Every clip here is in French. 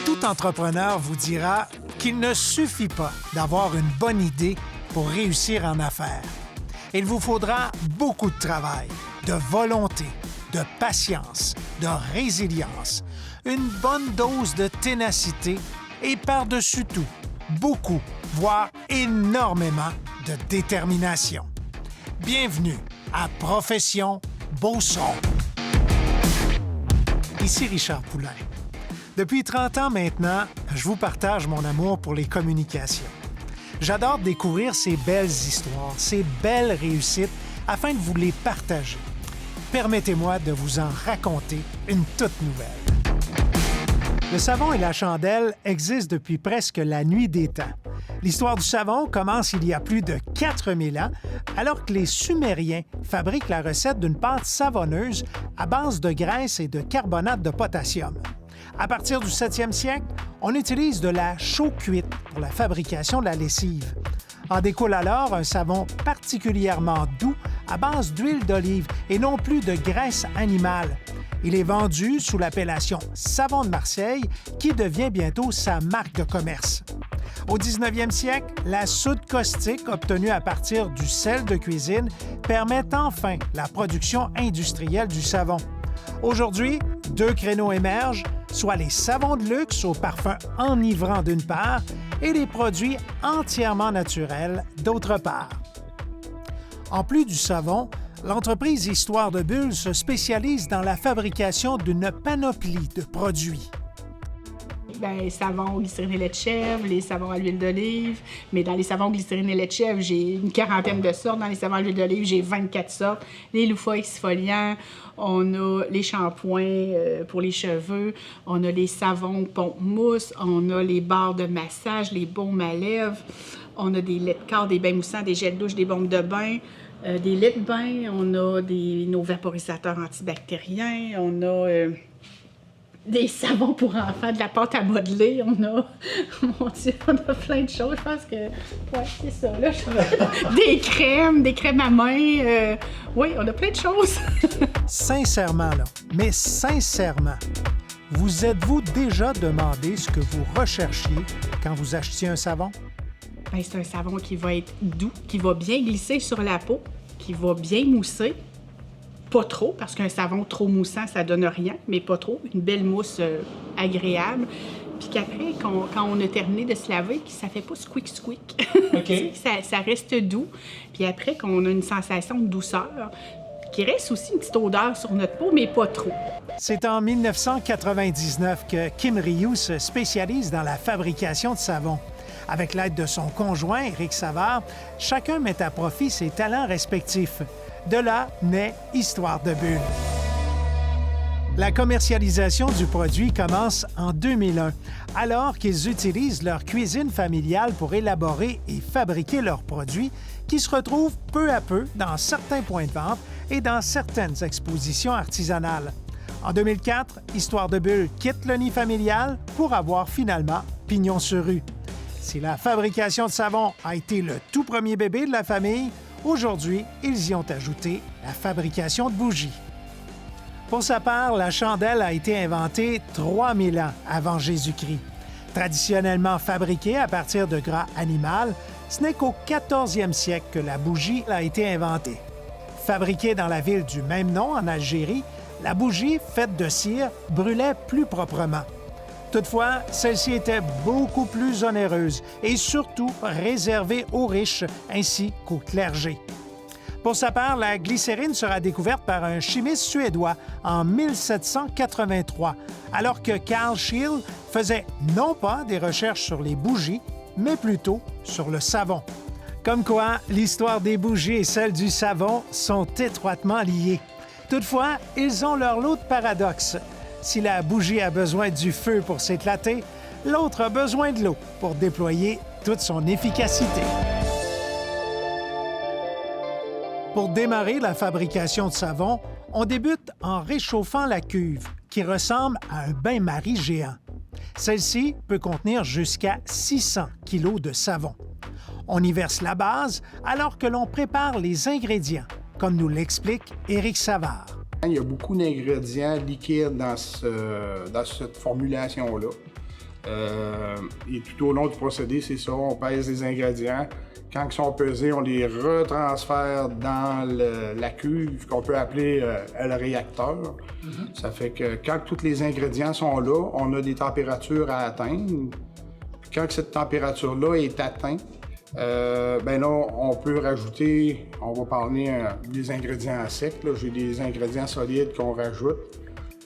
Tout entrepreneur vous dira qu'il ne suffit pas d'avoir une bonne idée pour réussir en affaires. Il vous faudra beaucoup de travail, de volonté, de patience, de résilience, une bonne dose de ténacité et par-dessus tout, beaucoup, voire énormément de détermination. Bienvenue à Profession Beauceron. Ici Richard Poulain. Depuis 30 ans maintenant, je vous partage mon amour pour les communications. J'adore découvrir ces belles histoires, ces belles réussites, afin de vous les partager. Permettez-moi de vous en raconter une toute nouvelle. Le savon et la chandelle existent depuis presque la nuit des temps. L'histoire du savon commence il y a plus de 4000 ans, alors que les Sumériens fabriquent la recette d'une pâte savonneuse à base de graisse et de carbonate de potassium. À partir du 7e siècle, on utilise de la chaux cuite pour la fabrication de la lessive. En découle alors un savon particulièrement doux à base d'huile d'olive et non plus de graisse animale. Il est vendu sous l'appellation Savon de Marseille, qui devient bientôt sa marque de commerce. Au 19e siècle, la soude caustique obtenue à partir du sel de cuisine permet enfin la production industrielle du savon. Aujourd'hui, deux créneaux émergent, soit les savons de luxe aux parfums enivrants d'une part et les produits entièrement naturels d'autre part. En plus du savon, l'entreprise Histoire de Bulle se spécialise dans la fabrication d'une panoplie de produits. Les savons glycérine et lait de chèvre, les savons à l'huile d'olive. Mais dans les savons glycérine et lait de chèvre, j'ai une quarantaine de sortes. Dans les savons à l'huile d'olive, j'ai 24 sortes. Les loofahs exfoliants, on a les shampoings pour les cheveux, on a les savons pompe-mousse, on a les barres de massage, les baumes à lèvres, on a des laits de corps, des bains moussants, des gels de douche, des bombes de bain, des laits de bain, on a nos vaporisateurs antibactériens, on a... des savons pour enfants, de la pâte à modeler, on a... Mon Dieu, on a plein de choses. Je pense que... Ouais, c'est ça, là. Des crèmes à main. Oui, on a plein de choses. Sincèrement, là, mais sincèrement, vous êtes-vous déjà demandé ce que vous recherchiez quand vous achetiez un savon? Bien, c'est un savon qui va être doux, qui va bien glisser sur la peau, qui va bien mousser. Pas trop, parce qu'un savon trop moussant, ça donne rien, mais pas trop. Une belle mousse agréable. Puis qu'après, quand on a terminé de se laver, ça fait pas squeak-squeak. Okay. ça reste doux. Puis après, qu'on a une sensation de douceur, qui reste aussi une petite odeur sur notre peau, mais pas trop. C'est en 1999 que Kim Rioux se spécialise dans la fabrication de savon. Avec l'aide de son conjoint, Éric Savard, chacun met à profit ses talents respectifs. De là naît Histoire de Bulle. La commercialisation du produit commence en 2001, alors qu'ils utilisent leur cuisine familiale pour élaborer et fabriquer leurs produits qui se retrouvent peu à peu dans certains points de vente et dans certaines expositions artisanales. En 2004, Histoire de Bulle quitte le nid familial pour avoir finalement pignon sur rue. Si la fabrication de savon a été le tout premier bébé de la famille, aujourd'hui, ils y ont ajouté la fabrication de bougies. Pour sa part, la chandelle a été inventée 3000 ans avant Jésus-Christ. Traditionnellement fabriquée à partir de gras animal, ce n'est qu'au 14e siècle que la bougie a été inventée. Fabriquée dans la ville du même nom, en Algérie, la bougie, faite de cire, brûlait plus proprement. Toutefois, celle-ci était beaucoup plus onéreuse et surtout réservée aux riches ainsi qu'au clergé. Pour sa part, la glycérine sera découverte par un chimiste suédois en 1783, alors que Carl Scheele faisait non pas des recherches sur les bougies, mais plutôt sur le savon. Comme quoi, l'histoire des bougies et celle du savon sont étroitement liées. Toutefois, ils ont leur lot de paradoxes. Si la bougie a besoin du feu pour s'éclater, l'autre a besoin de l'eau pour déployer toute son efficacité. Pour démarrer la fabrication de savon, on débute en réchauffant la cuve, qui ressemble à un bain-marie géant. Celle-ci peut contenir jusqu'à 600 kg de savon. On y verse la base alors que l'on prépare les ingrédients, comme nous l'explique Éric Savard. Il y a beaucoup d'ingrédients liquides dans cette formulation-là. Et tout au long du procédé, c'est ça, on pèse les ingrédients. Quand ils sont pesés, on les retransfère dans la cuve qu'on peut appeler le réacteur. Ça fait que quand tous les ingrédients sont là, on a des températures à atteindre. Puis quand cette température-là est atteinte, ben là, on peut rajouter, on va parler des ingrédients secs. J'ai des ingrédients solides qu'on rajoute.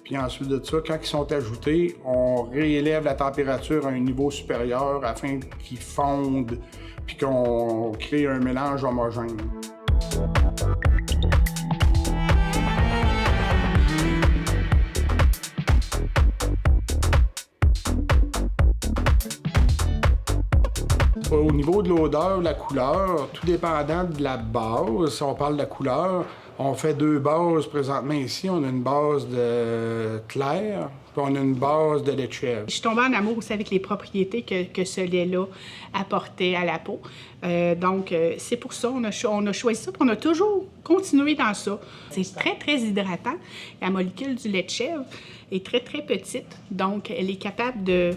Puis ensuite de ça, quand ils sont ajoutés, on réélève la température à un niveau supérieur afin qu'ils fondent puis qu'on crée un mélange homogène. Au niveau de l'odeur, la couleur, tout dépendant de la base, si on parle de la couleur, on fait 2 bases présentement ici. On a une base de clair, puis on a une base de lait de chèvre. Je suis tombée en amour aussi avec les propriétés que ce lait-là apportait à la peau. Donc, c'est pour ça on a choisi ça, puis on a toujours continué dans ça. C'est très, très hydratant. La molécule du lait de chèvre est très, très petite, donc elle est capable de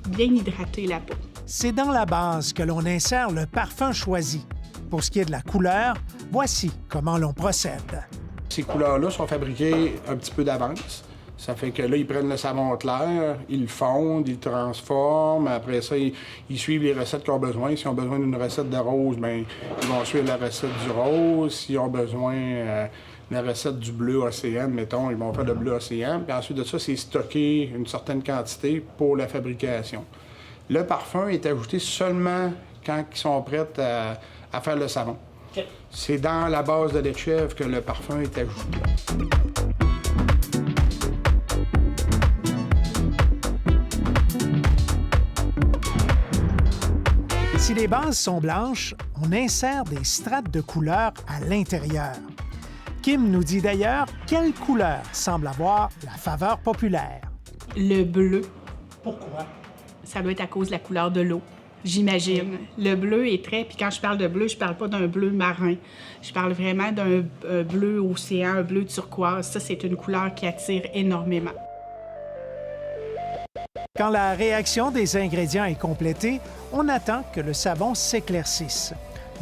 bien hydrater la peau. C'est dans la base que l'on insère le parfum choisi. Pour ce qui est de la couleur, voici comment l'on procède. Ces couleurs-là sont fabriquées un petit peu d'avance. Ça fait que là, ils prennent le savon clair, ils le fondent, ils le transforment. Après ça, ils suivent les recettes qu'ils ont besoin. S'ils ont besoin d'une recette de rose, bien, ils vont suivre la recette du rose. S'ils ont besoin de la recette du bleu océan, mettons, ils vont faire le bleu océan. Puis ensuite de ça, c'est stocké une certaine quantité pour la fabrication. Le parfum est ajouté seulement quand ils sont prêts à faire le savon. Okay. C'est dans la base de lait de chèvre que le parfum est ajouté. Si les bases sont blanches, on insère des strates de couleur à l'intérieur. Kim nous dit d'ailleurs quelle couleur semble avoir la faveur populaire. Le bleu. Pourquoi? Ça doit être à cause de la couleur de l'eau. J'imagine. Le bleu est très... Puis quand je parle de bleu, je parle pas d'un bleu marin. Je parle vraiment d'un bleu océan, un bleu turquoise. Ça, c'est une couleur qui attire énormément. Quand la réaction des ingrédients est complétée, on attend que le savon s'éclaircisse.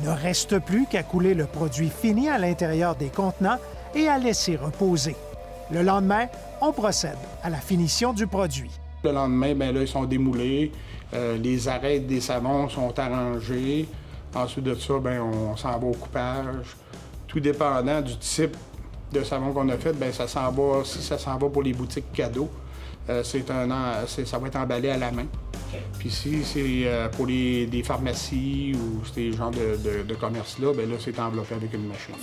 Ne reste plus qu'à couler le produit fini à l'intérieur des contenants et à laisser reposer. Le lendemain, on procède à la finition du produit. Le lendemain, bien là, ils sont démoulés. Les arêtes des savons sont arrangées. Ensuite de ça, bien, on s'en va au coupage. Tout dépendant du type de savon qu'on a fait, bien, ça s'en va, si ça s'en va pour les boutiques cadeaux, ça va être emballé à la main. Puis si c'est pour des pharmacies ou ces genres de commerce-là, bien là, c'est enveloppé avec une machine.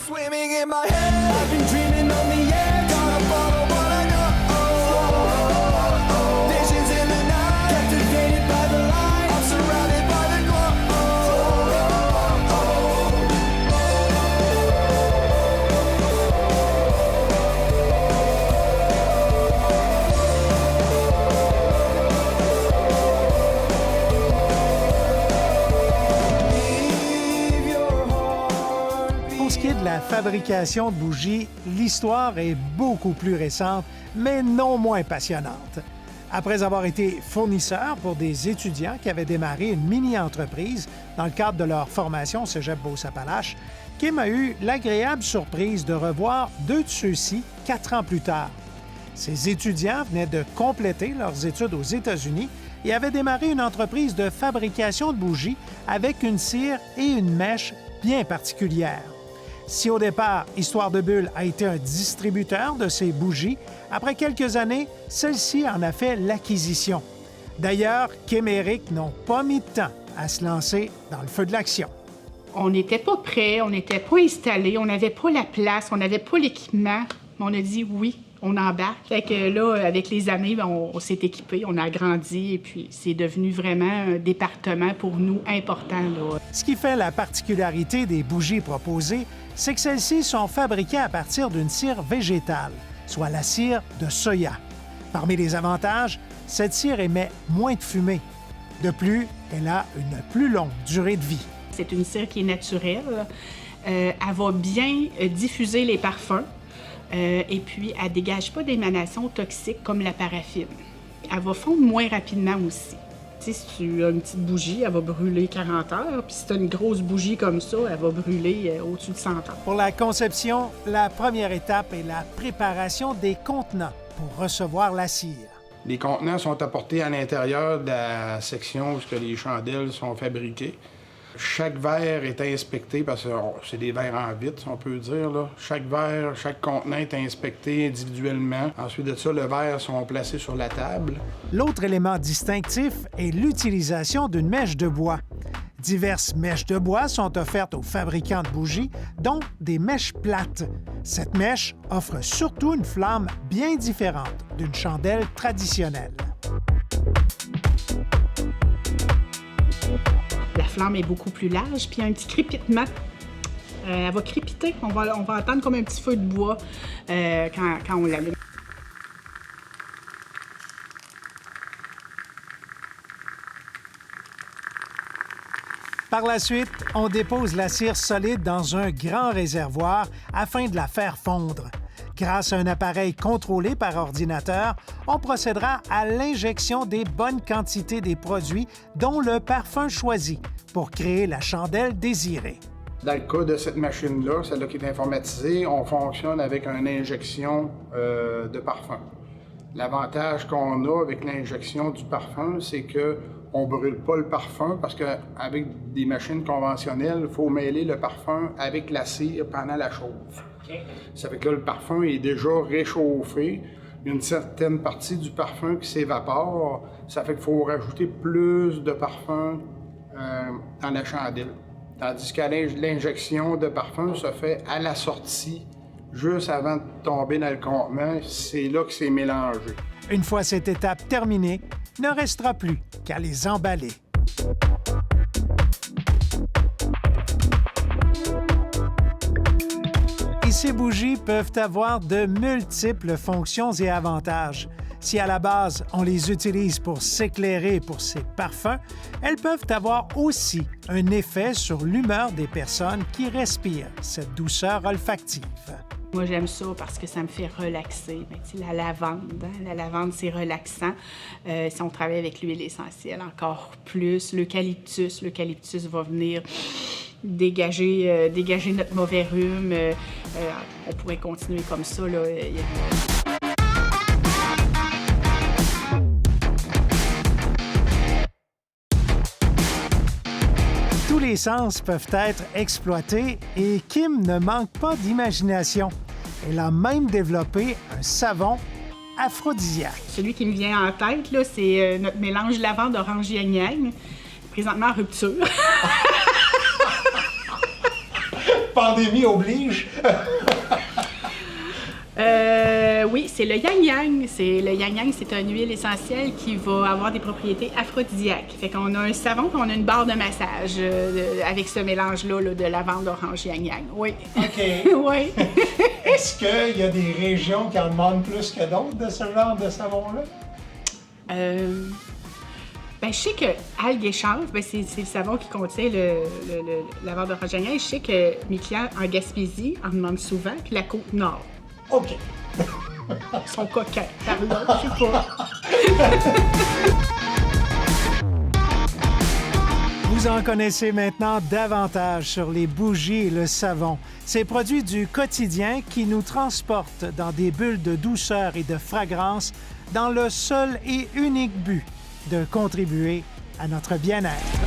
La fabrication de bougies, l'histoire est beaucoup plus récente, mais non moins passionnante. Après avoir été fournisseur pour des étudiants qui avaient démarré une mini-entreprise dans le cadre de leur formation au Cégep Beauce-Appalaches, Kim a eu l'agréable surprise de revoir 2 de ceux-ci 4 ans plus tard. Ces étudiants venaient de compléter leurs études aux États-Unis et avaient démarré une entreprise de fabrication de bougies avec une cire et une mèche bien particulières. Si au départ, Histoire de Bulle a été un distributeur de ces bougies, après quelques années, celle-ci en a fait l'acquisition. D'ailleurs, Kim et Eric n'ont pas mis de temps à se lancer dans le feu de l'action. On n'était pas prêts, on n'était pas installés, on n'avait pas la place, on n'avait pas l'équipement. Mais on a dit oui, on embarque. Fait que là, avec les années, on s'est équipés, on a agrandi et puis c'est devenu vraiment un département pour nous important, là. Ce qui fait la particularité des bougies proposées, c'est que celles-ci sont fabriquées à partir d'une cire végétale, soit la cire de soya. Parmi les avantages, cette cire émet moins de fumée. De plus, elle a une plus longue durée de vie. C'est une cire qui est naturelle. Elle va bien diffuser les parfums. Et puis, elle ne dégage pas d'émanations toxiques comme la paraffine. Elle va fondre moins rapidement aussi. Tu sais, si tu as une petite bougie, elle va brûler 40 heures. Puis si tu as une grosse bougie comme ça, elle va brûler au-dessus de 100 heures. Pour la conception, la première étape est la préparation des contenants pour recevoir la cire. Les contenants sont apportés à l'intérieur de la section où les chandelles sont fabriquées. Chaque verre est inspecté, parce que c'est des verres en vitre, si on peut dire, là. Chaque verre, chaque contenant est inspecté individuellement. Ensuite de ça, les verres sont placés sur la table. L'autre élément distinctif est l'utilisation d'une mèche de bois. Diverses mèches de bois sont offertes aux fabricants de bougies, dont des mèches plates. Cette mèche offre surtout une flamme bien différente d'une chandelle traditionnelle. La flamme est beaucoup plus large, puis il y a un petit crépitement. Elle va crépiter. On va entendre comme un petit feu de bois quand on l'allume. Par la suite, on dépose la cire solide dans un grand réservoir afin de la faire fondre. Grâce à un appareil contrôlé par ordinateur, on procédera à l'injection des bonnes quantités des produits, dont le parfum choisi, pour créer la chandelle désirée. Dans le cas de cette machine-là, celle-là qui est informatisée, on fonctionne avec une injection de parfum. L'avantage qu'on a avec l'injection du parfum, c'est qu'on ne brûle pas le parfum parce qu'avec des machines conventionnelles, il faut mêler le parfum avec la cire pendant la chauffe. Okay. Ça fait que là, le parfum est déjà réchauffé. Il y a une certaine partie du parfum qui s'évapore. Ça fait qu'il faut rajouter plus de parfum dans la chandelle. Tandis que l'injection de parfum se fait à la sortie, juste avant de tomber dans le contenant. C'est là que c'est mélangé. Une fois cette étape terminée, il ne restera plus qu'à les emballer. Et ces bougies peuvent avoir de multiples fonctions et avantages. Si à la base, on les utilise pour s'éclairer pour ses parfums, elles peuvent avoir aussi un effet sur l'humeur des personnes qui respirent cette douceur olfactive. Moi, j'aime ça parce que ça me fait relaxer. La lavande, la lavande, c'est relaxant. Si on travaille avec l'huile essentielle, encore plus. L'eucalyptus va venir dégager notre mauvais rhume. On pourrait continuer comme ça, là. Tous les sens peuvent être exploités et Kim ne manque pas d'imagination. Elle a même développé un savon aphrodisiaque. Celui qui me vient en tête, là, c'est notre mélange lavande orange yang, présentement en rupture. Pandémie oblige. Oui, c'est le yang-yang. Le yang-yang, c'est une huile essentielle qui va avoir des propriétés aphrodisiaques. Fait qu'on a un savon, puis on a une barre de massage avec ce mélange-là là, de lavande orange yang-yang. Oui. OK. Oui. Est-ce qu'il y a des régions qui en demandent plus que d'autres de ce genre de savon-là? Je sais que algues et chanvre, c'est le savon qui contient le lavande orange yang-yang. Je sais que mes clients en Gaspésie en demandent souvent, puis la Côte-Nord. OK. Ils sont coquins, par là, je sais pas. Vous en connaissez maintenant davantage sur les bougies et le savon, ces produits du quotidien qui nous transportent dans des bulles de douceur et de fragrance dans le seul et unique but de contribuer à notre bien-être.